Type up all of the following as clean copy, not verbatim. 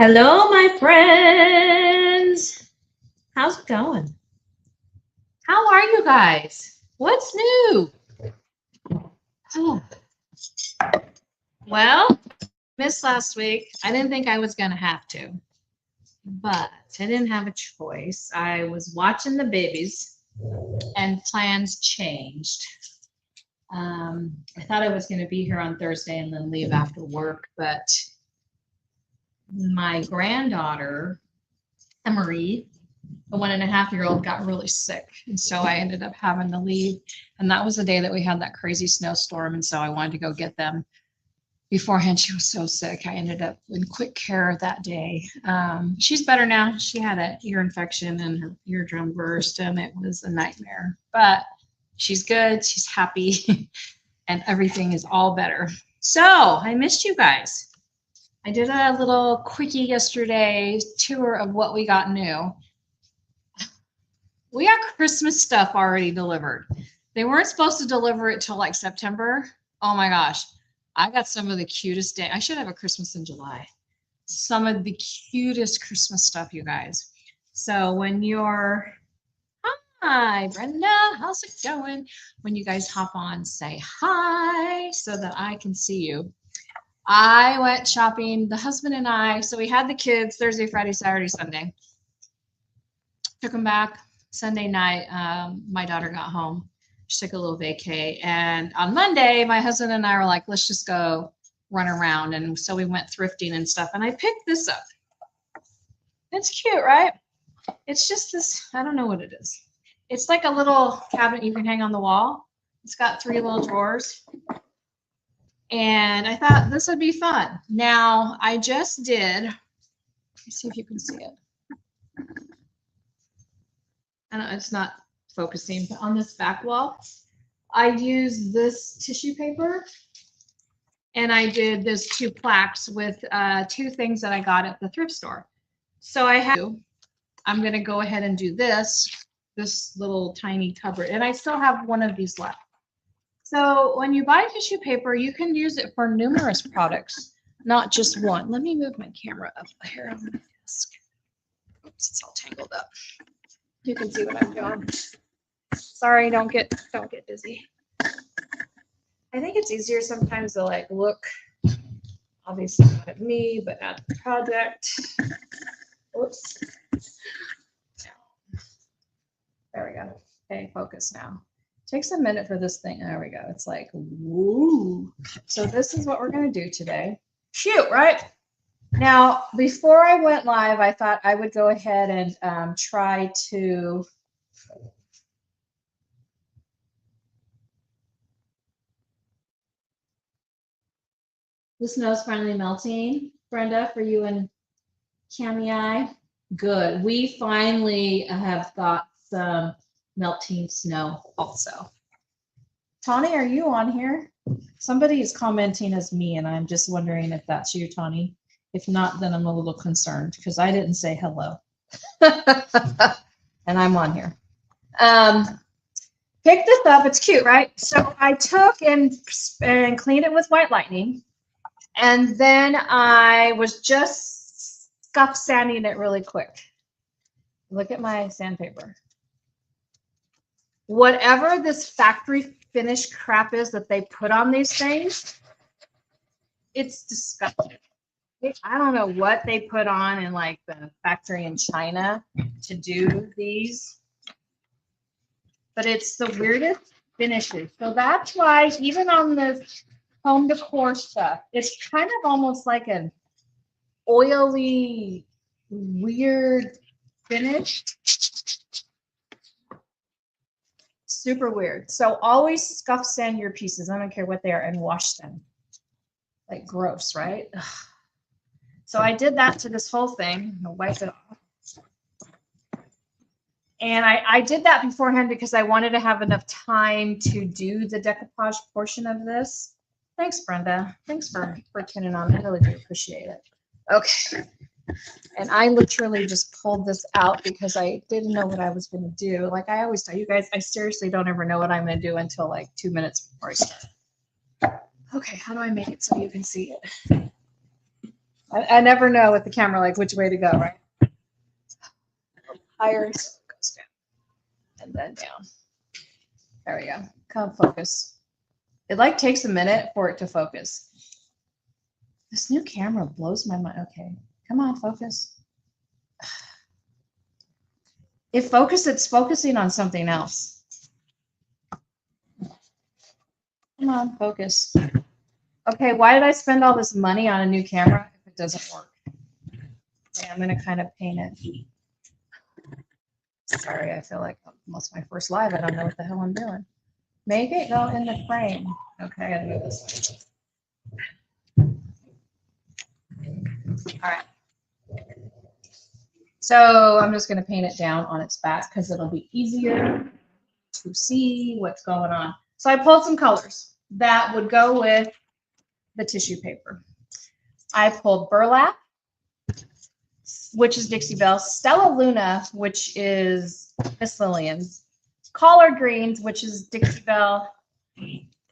Hello, my friends. How's it going? How are you guys? What's new? Oh, well, missed last week. I didn't think I was going to have to, but I didn't have a choice. I was watching the babies and plans changed. I thought I was going to be here on Thursday and then leave after work, but my granddaughter, Emery, the 1.5-year-old, got really sick. And so I ended up having to leave. And that was the day that we had that crazy snowstorm. And so I wanted to go get them beforehand. She was so sick. I ended up in quick care that day. She's better now. She had an ear infection and her eardrum burst, and it was a nightmare. But she's good. She's happy. And everything is all better. So I missed you guys. I did a little quickie yesterday tour of what we got new. We got Christmas stuff already delivered. They weren't supposed to deliver it till like September. Oh my gosh. I got some of the cutest day. I should have a Christmas in July. Some of the cutest Christmas stuff, you guys. So when you're, hi, Brenda, how's it going? When you guys hop on, say hi so that I can see you. I went shopping, the husband and I, so we had the kids Thursday, Friday, Saturday, Sunday. Took them back Sunday night. My daughter got home. She took a little vacay. And on Monday, my husband and I were like, let's just go run around. And so we went thrifting and stuff. And I picked this up. It's cute, right? It's just this, I don't know what it is. It's like a little cabinet you can hang on the wall. It's got 3 little drawers. And I thought this would be fun. Now, I just did, let me see if you can see it. I know it's not focusing, but on this back wall, I used this tissue paper, and I did this 2 plaques with 2 things that I got at the thrift store. So I'm going to go ahead and do this little tiny cupboard, and I still have one of these left. So when you buy tissue paper, you can use it for numerous products, not just one. Let me move my camera up here on my desk. Oops, it's all tangled up. You can see what I'm doing. Sorry, don't get dizzy. I think it's easier sometimes to like look, obviously not at me, but at the project. Oops. There we go. Okay, focus now. Takes a minute for this thing. There we go. It's like, woo. So this is what we're going to do today. Cute, right? Now, before I went live, I thought I would go ahead and try to the snow's finally melting, Brenda, for you and Cammy. Good. We finally have got some melting snow also. Tawny, are you on here? Somebody is commenting as me, and I'm just wondering if that's you, Tawny. If not, then I'm a little concerned because I didn't say hello. And I'm on here. Pick this up. It's cute, right? So I took and cleaned it with white lightning. And then I was just scuff sanding it really quick. Look at my sandpaper. Whatever this factory finish crap is that they put on these things, it's disgusting. I don't know what they put on in like the factory in China to do these, but it's the weirdest finishes. So that's why even on this home decor stuff, it's kind of almost like an oily, weird finish. Super weird. So always scuff sand your pieces. I don't care what they are, and wash them. Like gross, right? Ugh. So I did that to this whole thing. I'll wipe it off. And I did that beforehand because I wanted to have enough time to do the decoupage portion of this. Thanks, Brenda. Thanks for tuning on. I really do appreciate it. Okay. And I literally just pulled this out because I didn't know what I was going to do. Like I always tell you guys, I seriously don't ever know what I'm going to do until like 2 minutes before I start. Okay, how do I make it so you can see it? I never know with the camera, like which way to go, right? Higher goes down and then down. There we go. Come focus. It like takes a minute for it to focus. This new camera blows my mind. Okay, come on, focus. It's focusing on something else. Come on, focus. Okay, why did I spend all this money on a new camera if it doesn't work? Okay, I'm gonna kind of paint it. Sorry, I feel like almost my first live. I don't know what the hell I'm doing. Make it go in the frame. Okay, I gotta move this way. All right. So I'm just gonna paint it down on its back because it'll be easier to see what's going on. So I pulled some colors that would go with the tissue paper. I pulled burlap, which is Dixie Belle, Stella Luna, which is Miss Lillian's, collard greens, which is Dixie Belle,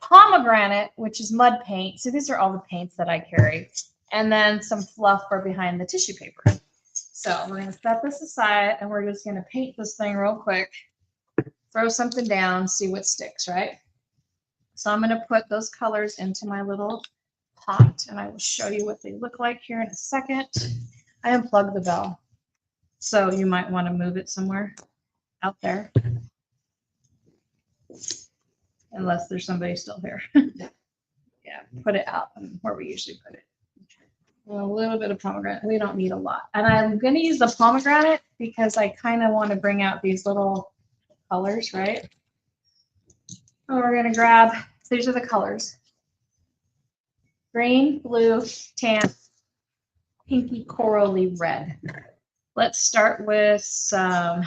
pomegranate, which is mud paint. So these are all the paints that I carry. And then some fluff for behind the tissue paper. So we're going to set this aside and we're just going to paint this thing real quick. Throw something down, see what sticks, right? So I'm going to put those colors into my little pot and I will show you what they look like here in a second. I unplugged the bell, so you might want to move it somewhere out there. Unless there's somebody still here. Yeah, put it out where we usually put it. A little bit of pomegranate. We don't need a lot. And I'm going to use the pomegranate because I kind of want to bring out these little colors, right? And we're going to grab, these are the colors. Green, blue, tan, pinky, corally red. Let's start with some,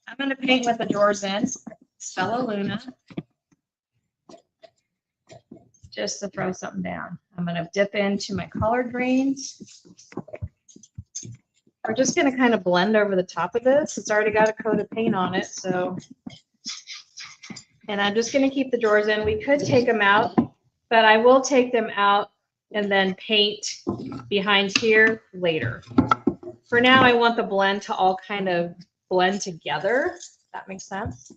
I'm going to paint with the drawers in, Stella Luna. Just to throw something down. I'm going to dip into my collard greens. We're just going to kind of blend over the top of this. It's already got a coat of paint on it, so. And I'm just going to keep the drawers in. We could take them out, but I will take them out and then paint behind here later. For now, I want the blend to all kind of blend together. That makes sense.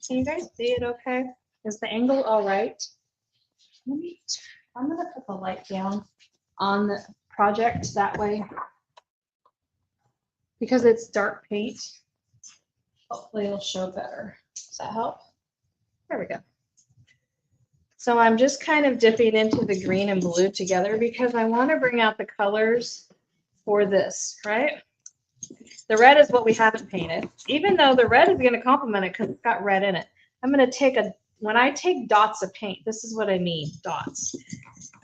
Can you guys see it okay? Is the angle all right? I'm going to put the light down on the project that way because it's dark paint. Hopefully it'll show better. Does that help? There we go. So I'm just kind of dipping into the green and blue together because I want to bring out the colors for this, right? The red is what we haven't painted, even though the red is going to complement it because it's got red in it. I'm going to take when I take dots of paint, this is what I mean, dots.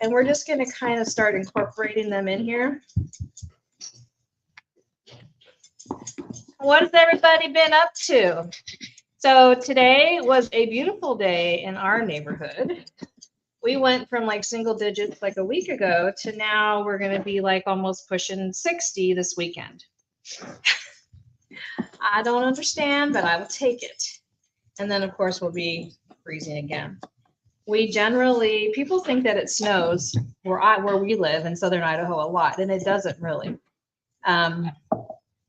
And we're just going to kind of start incorporating them in here. What has everybody been up to? So today was a beautiful day in our neighborhood. We went from like single digits like a week ago to now we're going to be like almost pushing 60 this weekend. I don't understand, but I will take it. And then of course we'll be freezing again. We generally, people think that it snows where we live in southern Idaho a lot, and it doesn't really.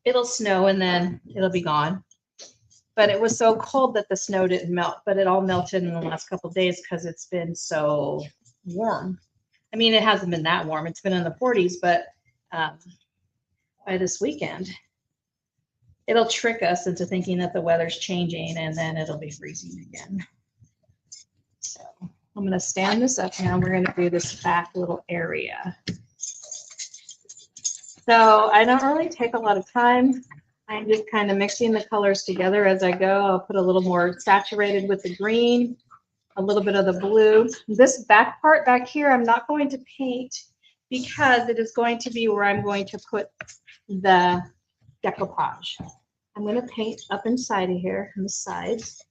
It'll snow and then it'll be gone. But it was so cold that the snow didn't melt, but it all melted in the last couple of days because it's been so warm. I mean, it hasn't been that warm. It's been in the 40s, but by this weekend, it'll trick us into thinking that the weather's changing and then it'll be freezing again. So I'm going to stand this up now. We're going to do this back little area. So I don't really take a lot of time. I'm just kind of mixing the colors together as I go. I'll put a little more saturated with the green, a little bit of the blue. This back part back here, I'm not going to paint because it is going to be where I'm going to put the decoupage. I'm going to paint up inside of here on the sides.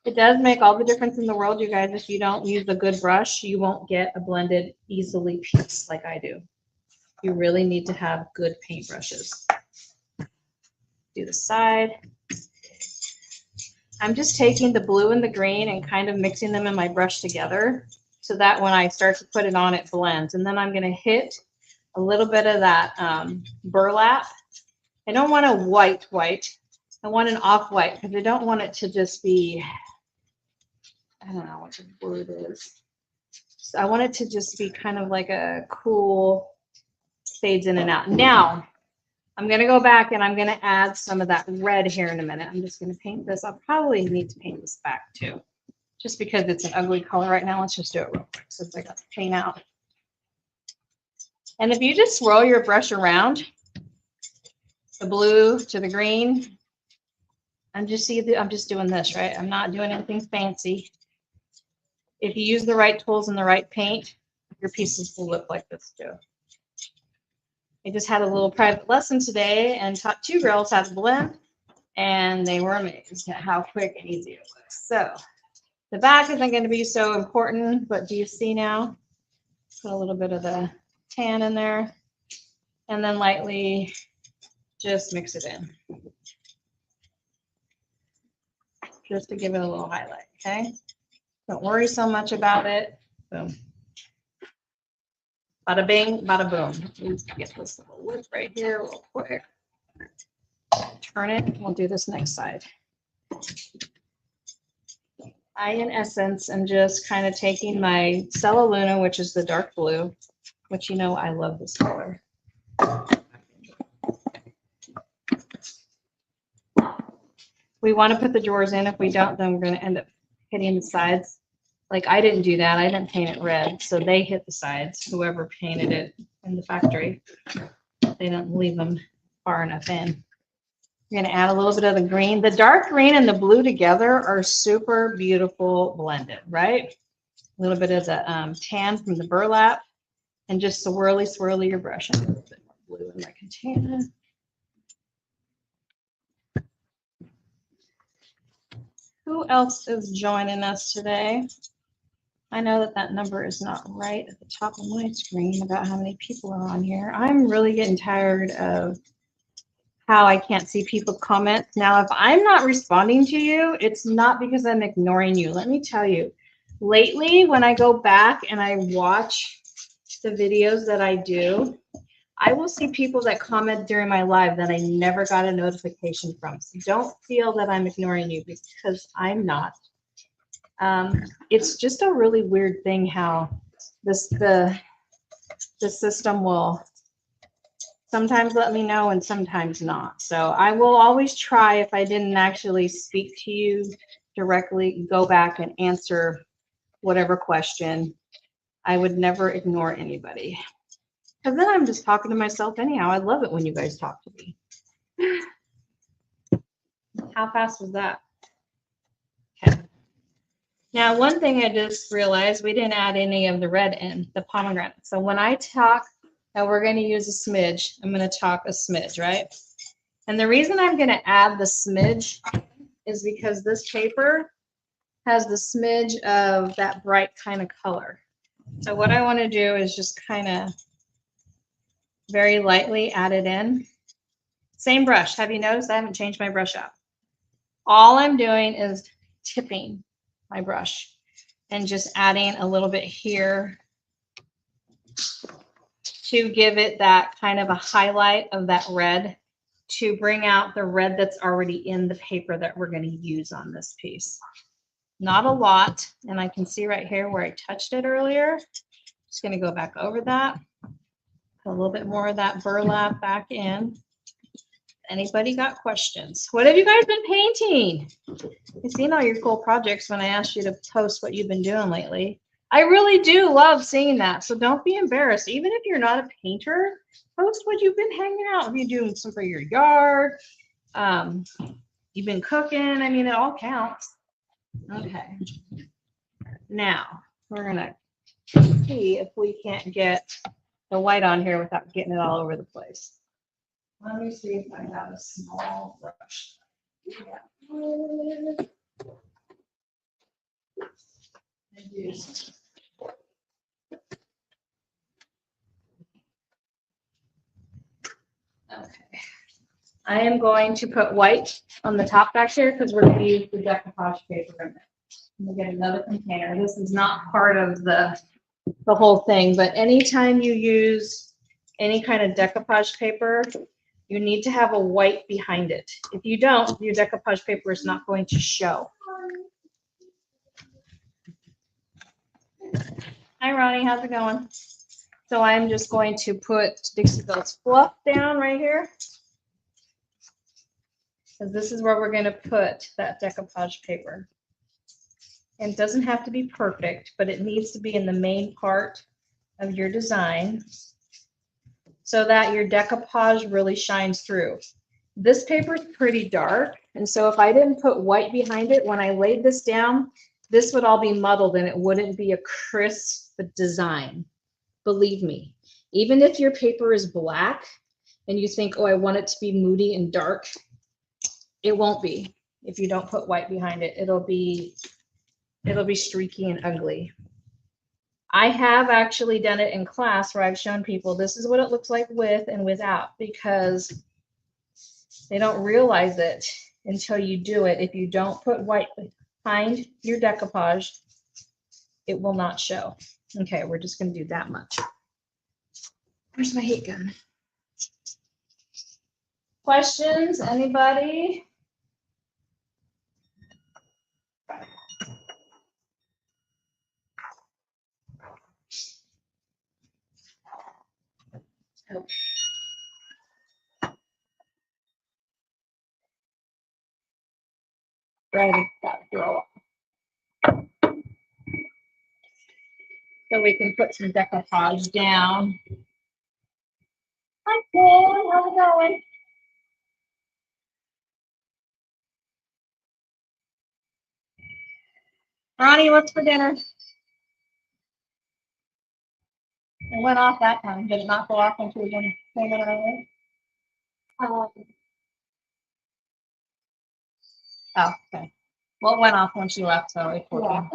It does make all the difference in the world, you guys. If you don't use a good brush, you won't get a blended easily piece like I do. You really need to have good paint brushes. Do the side. I'm just taking the blue and the green and kind of mixing them in my brush together so that when I start to put it on, it blends. And then I'm going to hit a little bit of that burlap. I don't want a white. I want an off-white because I don't want it to just be, I don't know what the word is. So I want it to just be kind of like a cool, fades in and out. Now, I'm going to go back and I'm going to add some of that red here in a minute. I'm just going to paint this. I'll probably need to paint this back too, just because it's an ugly color right now. Let's just do it real quick since I got the paint out. And if you just swirl your brush around, the blue to the green, I'm just doing this, right? I'm not doing anything fancy. If you use the right tools and the right paint, your pieces will look like this too. I just had a little private lesson today and taught 2 girls how to blend, and they were amazed at how quick and easy it was. So the back isn't going to be so important, but do you see now? Put a little bit of the tan in there, and then lightly just mix it in. Just to give it a little highlight, okay? Don't worry so much about it. Boom. Bada bing, bada boom. Let's get this little lip right here real quick. Turn it. We'll do this next side. I, in essence, am just kind of taking my Cella Luna, which is the dark blue, which you know I love this color. We want to put the drawers in. If we don't, then we're going to end up hitting the sides. Like I didn't do that. I didn't paint it red, so they hit the sides. Whoever painted it in the factory, they don't leave them far enough in. You're going to add a little bit of the green. The dark green and the blue together are super beautiful blended, right? A little bit of the tan from the burlap, and just swirly your brush. And a little bit more blue in my container. Who else is joining us today? I know that that number is not right at the top of my screen about how many people are on here. I'm really getting tired of how I can't see people's comments. Now, if I'm not responding to you, it's not because I'm ignoring you. Let me tell you, lately, when I go back and I watch the videos that I do, I will see people that comment during my live that I never got a notification from. So don't feel that I'm ignoring you, because I'm not. It's just a really weird thing how the system will sometimes let me know and sometimes not. So I will always try, if I didn't actually speak to you directly, go back and answer whatever question. I would never ignore anybody, because then I'm just talking to myself anyhow. I love it when you guys talk to me. How fast was that? Okay. Now, one thing I just realized, we didn't add any of the red in, the pomegranate. So when I talk that we're going to use a smidge, I'm going to talk a smidge, right? And the reason I'm going to add the smidge is because this paper has the smidge of that bright kind of color. So what I want to do is just kind of very lightly add it in. Same brush. Have you noticed I haven't changed my brush up? All I'm doing is tipping my brush and just adding a little bit here to give it that kind of a highlight of that red, to bring out the red that's already in the paper that we're going to use on this piece. Not a lot, and I can see right here where I touched it earlier. Just going to go back over that, put a little bit more of that burlap back in. Anybody got questions? What have you guys been painting? I've seen all your cool projects when I asked you to post what you've been doing lately. I really do love seeing that. So don't be embarrassed. Even if you're not a painter, post what you've been hanging out. If you're doing some for your yard, you've been cooking. I mean, it all counts. Okay. Now we're going to see if we can't get the white on here without getting it all over the place. Let me see if I have a small brush. Yeah. I do. Okay. I am going to put white on the top back here because we're going to use the decoupage paper in it. Let me get another container. This is not part of the whole thing, but anytime you use any kind of decoupage paper, you need to have a white behind it. If you don't, your decoupage paper is not going to show. Hi, Ronnie. How's it going? So I'm just going to put Dixie Belle's fluff down right here. Because this is where we're going to put that decoupage paper. And it doesn't have to be perfect, but it needs to be in the main part of your design so that your decoupage really shines through. This paper is pretty dark, and so if I didn't put white behind it, when I laid this down, this would all be muddled and it wouldn't be a crisp design. Believe me, even if your paper is black and you think, oh, I want it to be moody and dark, it won't be if you don't put white behind it. It'll be streaky and ugly. I have actually done it in class where I've shown people this is what it looks like with and without, because they don't realize it until you do it. If you don't put white behind your decoupage, it will not show. Okay, we're just going to do that much. Where's my heat gun? Questions? Anybody? Oh. Ready, that throw up. So we can put some decoupage down. Hi, Kim. How's it going? Ronnie, what's for dinner? It went off that time. Did it not go off when she was in the earlier? Oh, okay. Well, it went off when she left, so it's working. Yeah.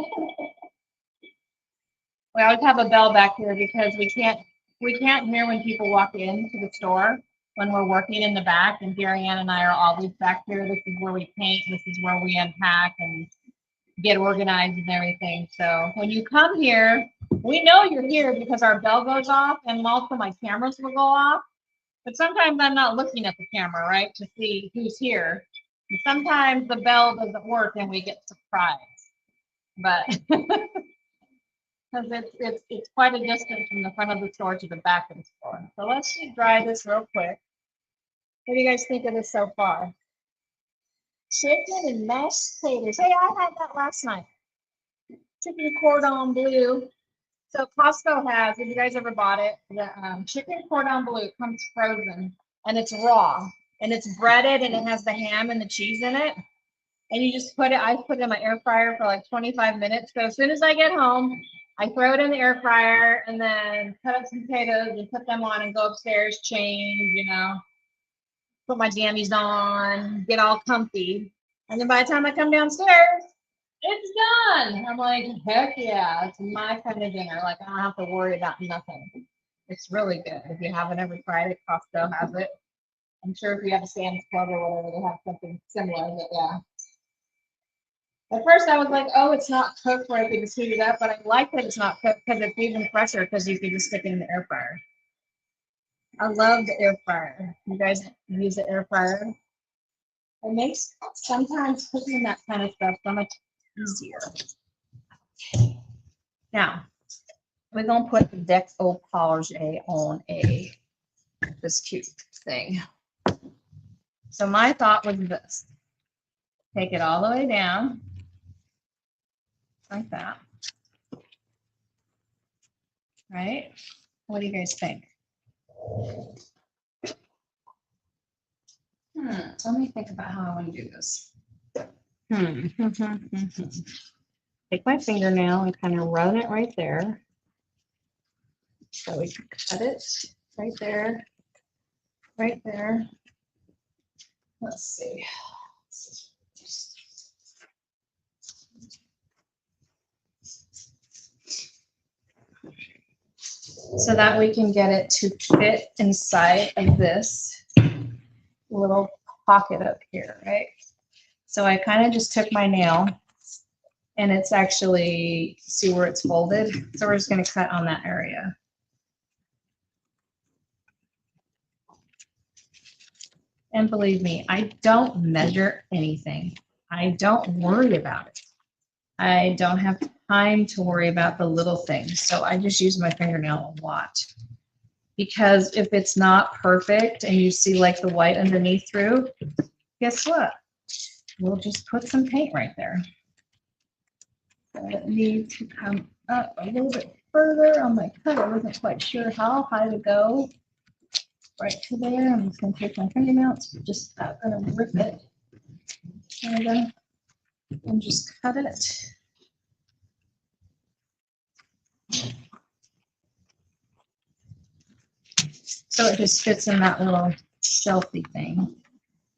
We always have a bell back here because we can't hear when people walk into the store when we're working in the back, and Gary Ann and I are always back here. This is where we paint, this is where we unpack and get organized and everything. So when you come here, we know you're here because our bell goes off, and also my cameras will go off. But sometimes I'm not looking at the camera, right, to see who's here. And sometimes the bell doesn't work and we get surprised. But because it's quite a distance from the front of the store to the back of the store. So let's just dry this real quick. What do you guys think of this so far? Chicken and mashed potatoes. Hey, I had that last night. Chicken cordon bleu. So Costco has, if you guys ever bought it, the chicken cordon bleu comes frozen and it's raw and it's breaded and it has the ham and the cheese in it. And you just put it, I put it in my air fryer for like 25 minutes. So as soon as I get home, I throw it in the air fryer and then cut up some potatoes and put them on and go upstairs, change, you know, put my jammies on, get all comfy. And then by the time I come downstairs, it's done. I'm like, heck yeah, it's my kind of dinner. Like, I don't have to worry about nothing. It's really good. If you haven't ever tried it, Costco has it. I'm sure if you have a Sam's Club or whatever, they have something similar, but yeah. At first I was like, oh, it's not cooked where I can just heat it up, but I like that it's not cooked because it's even fresher because you can just stick it in the air fryer. I love the air fryer. You guys use the air fryer? It makes sometimes cooking that kind of stuff so much easier. Okay. Now, we're going to put the decoupage on this cute thing. So my thought was this. Take it all the way down. Like that. Right? What do you guys think? Let me think about how I want to do this. Take my fingernail and kind of run it right there. So we can cut it right there, right there. Let's see. So that we can get it to fit inside of this little pocket up here, right? So I kind of just took my nail And it's actually, see where it's folded? So we're just going to cut on that area. And believe me, I don't measure anything. I don't worry about it. I don't have time to worry about the little things. So I just use my fingernail a lot. Because if it's not perfect and you see like the white underneath through, guess what? We'll just put some paint right there. So it needs to come up a little bit further on my cut. I wasn't quite sure how high to go. Right to there. I'm just going to take my fingernail, just going to rip it. There we go. And just cut it. So it just fits in that little shelfy thing.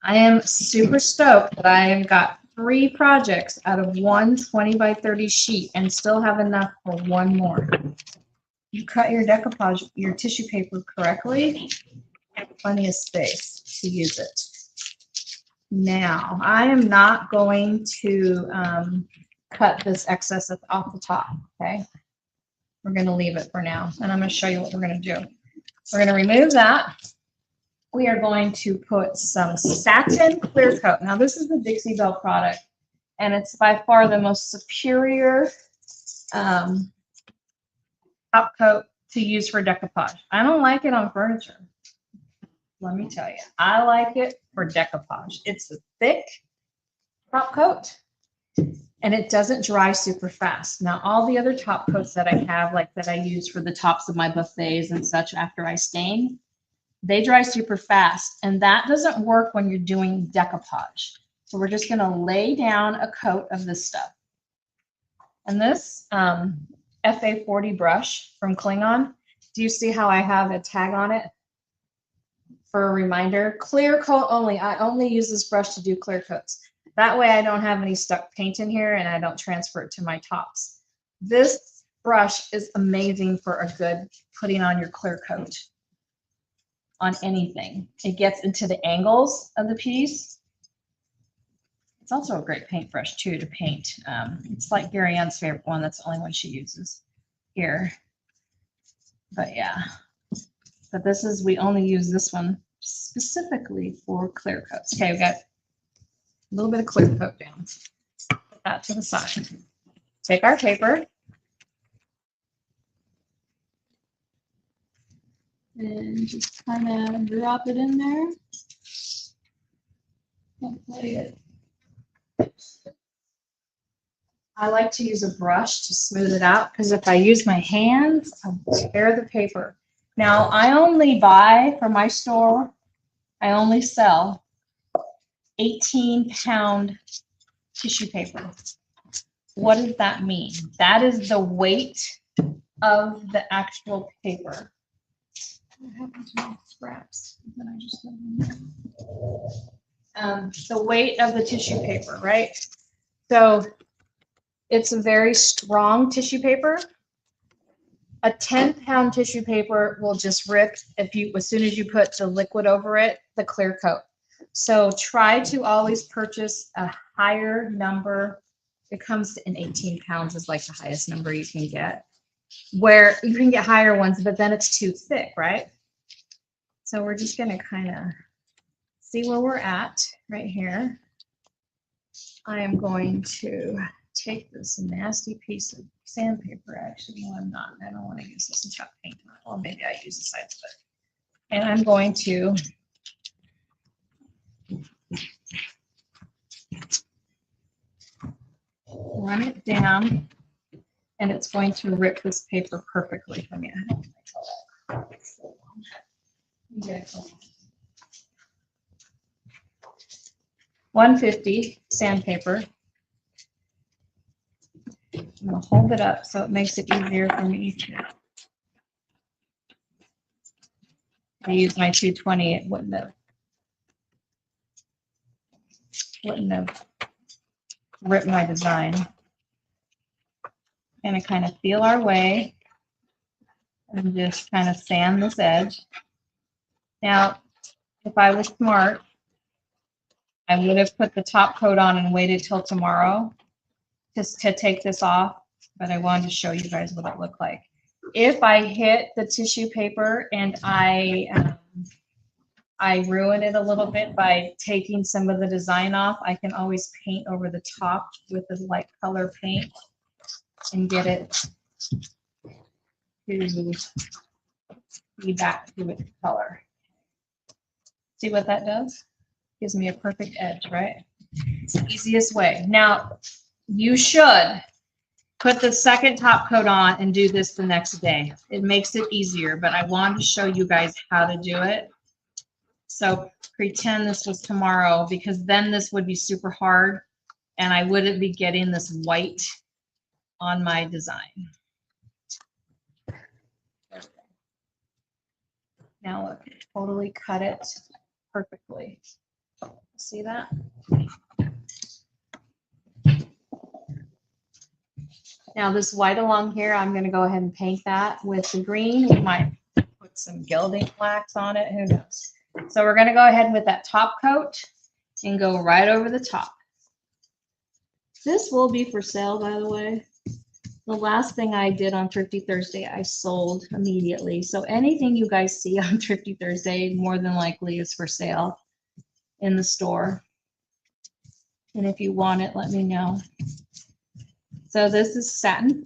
I am super stoked that I have got 3 projects out of one 20 by 30 sheet and still have enough for one more. You cut your decoupage, your tissue paper correctly, have plenty of space to use it. Now, I am not going to cut this excess off the top, okay? We're going to leave it for now, and I'm going to show you what we're going to do. We're going to remove that. We are going to put some satin clear coat. Now, this is the Dixie Belle product, and it's by far the most superior top coat to use for decoupage. I don't like it on furniture. Let me tell you, I like it for decoupage. It's a thick top coat, and it doesn't dry super fast. Now, all the other top coats that I have, like that I use for the tops of my buffets and such after I stain, they dry super fast, and that doesn't work when you're doing decoupage. So we're just going to lay down a coat of this stuff. And this FA40 brush from Klingon, do you see how I have a tag on it for a reminder? Clear coat only. I only use this brush to do clear coats. That way I don't have any stuck paint in here and I don't transfer it to my tops. This brush is amazing for a good putting on your clear coat on anything. It gets into the angles of the piece. It's also a great paintbrush too to paint. It's like Gary Ann's favorite one. That's the only one she uses here. But yeah, but this is, we only use this one specifically for clear coats. Okay, we've got a little bit of clear coat down. Put that to the side. Take our paper and just kind of drop it in there. I like to use a brush to smooth it out because if I use my hands, I'll tear the paper. Now, I only buy for my store, I only sell 18-pound tissue paper. What does that mean? That is the weight of the actual paper. What happened to my scraps? Then I just the weight of the tissue paper, right? So it's a very strong tissue paper. A 10-pound tissue paper will just rip if you, as soon as you put the liquid over it, the clear coat. So try to always purchase a higher number. It comes in 18 pounds is like the highest number you can get. Where you can get higher ones, but then it's too thick, right? So we're just going to kind of see where we're at right here. I am going to take this nasty piece of sandpaper. Actually, no, I'm not. I don't want to use this and chop paint on it. Well, maybe I use the sides of it. And I'm going to run it down, and it's going to rip this paper perfectly for me. I don't like that. 150 sandpaper. I'm going to hold it up so it makes it easier for me to. I use my 220, it wouldn't have ripped my design. And kind of feel our way and just kind of sand this edge. Now, if I was smart, I would have put the top coat on and waited till tomorrow just to take this off, but I wanted to show you guys what it looked like. If I hit the tissue paper and I ruin it a little bit by taking some of the design off, I can always paint over the top with the light color paint and get it to be back to its color. See what that does? Gives me a perfect edge, right? It's the easiest way. Now, you should put the second top coat on and do this the next day. It makes it easier, but I wanted to show you guys how to do it. So pretend this was tomorrow, because then this would be super hard and I wouldn't be getting this white on my design. Now look, totally cut it perfectly. See that? Now this white along here, I'm going to go ahead and paint that with the green. We might put some gilding wax on it, who knows. So we're going to go ahead with that top coat and go right over the top. This will be for sale, by the way. The last thing I did on Thrifty Thursday, I sold immediately. So anything you guys see on Thrifty Thursday, more than likely is for sale in the store. And if you want it, let me know. So this is Satin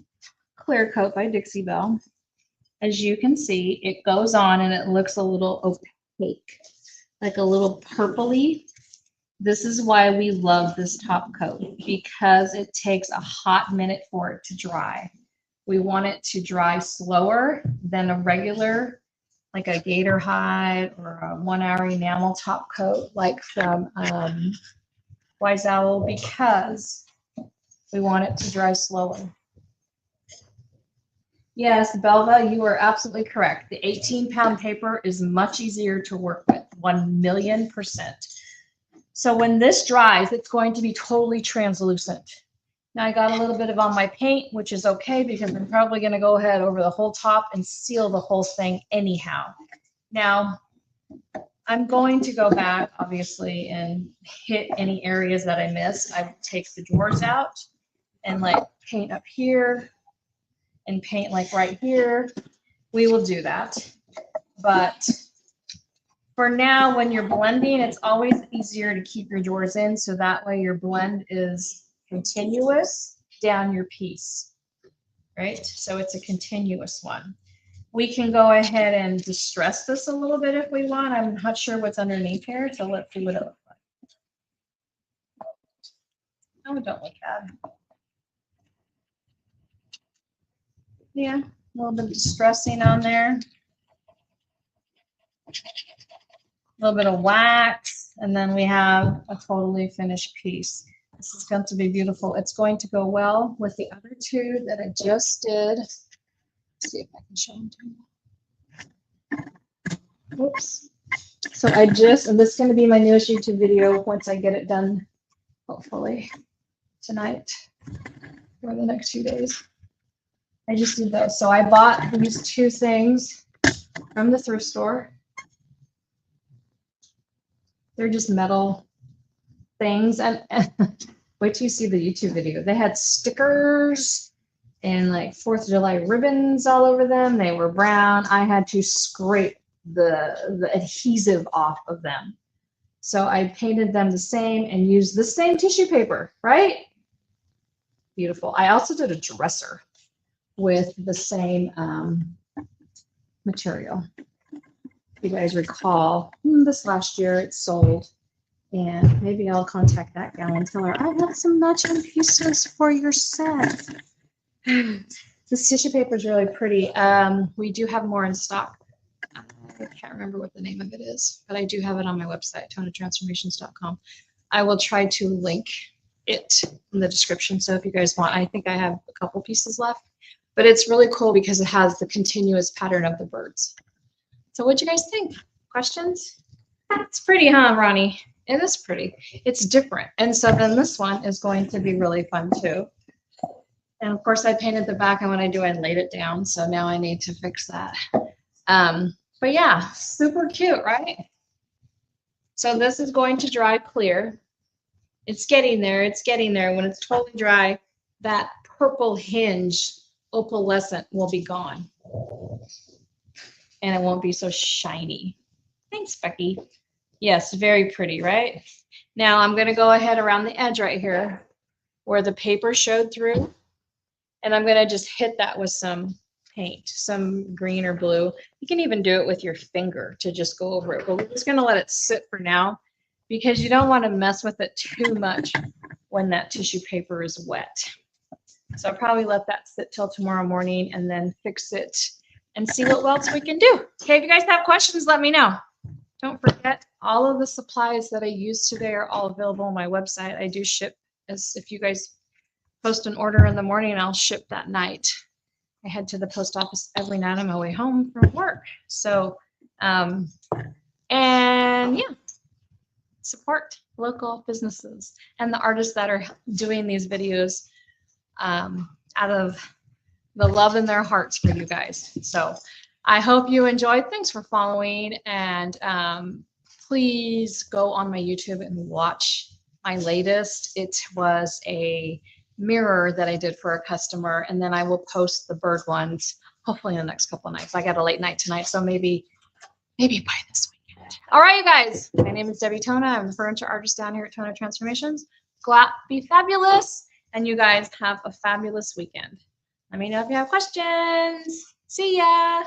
Clear Coat by Dixie Belle. As you can see, it goes on and it looks a little opaque, like a little purpley. This is why we love this top coat, because it takes a hot minute for it to dry. We want it to dry slower than a regular, like a gator hide or a 1 hour enamel top coat, like from Wise Owl, because we want it to dry slower. Yes, Belva, you are absolutely correct. The 18-pound paper is much easier to work with, 1,000,000%. So when this dries, it's going to be totally translucent. Now I got a little bit of on my paint, which is okay because I'm probably going to go ahead over the whole top and seal the whole thing anyhow. Now I'm going to go back, obviously, and hit any areas that I missed. I will take the drawers out and like paint up here and paint like right here. We will do that. But for now, when you're blending, it's always easier to keep your drawers in, so that way your blend is continuous down your piece, right? So it's a continuous one. We can go ahead and distress this a little bit if we want. I'm not sure what's underneath here, so let's see what it looks like. Oh, don't look bad. Yeah, a little bit of distressing on there. A little bit of wax, and then we have a totally finished piece. This is going to be beautiful. It's going to go well with the other two that I just did. Let's see if I can show them to you. Oops. So and this is going to be my newest YouTube video once I get it done, hopefully tonight or the next few days. I just did those. So I bought these two things from the thrift store. They're just metal things. And wait till you see the YouTube video. They had stickers and like 4th of July ribbons all over them. They were brown. I had to scrape the adhesive off of them. So I painted them the same and used the same tissue paper, right? Beautiful. I also did a dresser with the same material. If you guys recall, this last year it sold, and maybe I'll contact that gal and tell her I have some matching pieces for your set. This tissue paper is really pretty. We do have more in stock. I can't remember what the name of it is, but I do have it on my website, tonatransformations.com. I will try to link it in the description. So if you guys want, I think I have a couple pieces left, but it's really cool because it has the continuous pattern of the birds. So what'd you guys think? Questions? It's pretty, huh, Ronnie? It is pretty. It's different. And so then this one is going to be really fun too. And of course I painted the back, and when I do, I laid it down. So now I need to fix that. But yeah, super cute, right? So this is going to dry clear. It's getting there. It's getting there. When it's totally dry, that purple hinge opalescent will be gone. And it won't be so shiny. Thanks, Becky. Yes, very pretty, right? Now I'm going to go ahead around the edge right here where the paper showed through. And I'm going to just hit that with some paint, some green or blue. You can even do it with your finger to just go over it. But we're just going to let it sit for now because you don't want to mess with it too much when that tissue paper is wet. So I'll probably let that sit till tomorrow morning and then fix it and see what else we can do. Okay, if you guys have questions, let me know. Don't forget, all of the supplies that I used today are all available on my website. I do ship, as if you guys post an order in the morning, I'll ship that night. I head to the post office every night on my way home from work. So, and yeah, support local businesses and the artists that are doing these videos out of the love in their hearts for you guys. So I hope you enjoyed. Thanks for following, and please go on my YouTube and watch my latest. It was a mirror that I did for a customer, and then I will post the bird ones hopefully in the next couple of nights. I got a late night tonight, so maybe by this weekend. All right, you guys. My name is Debbie Tona. I'm a furniture artist down here at Tona Transformations. Be fabulous, and you guys have a fabulous weekend. Let me know if you have questions. See ya.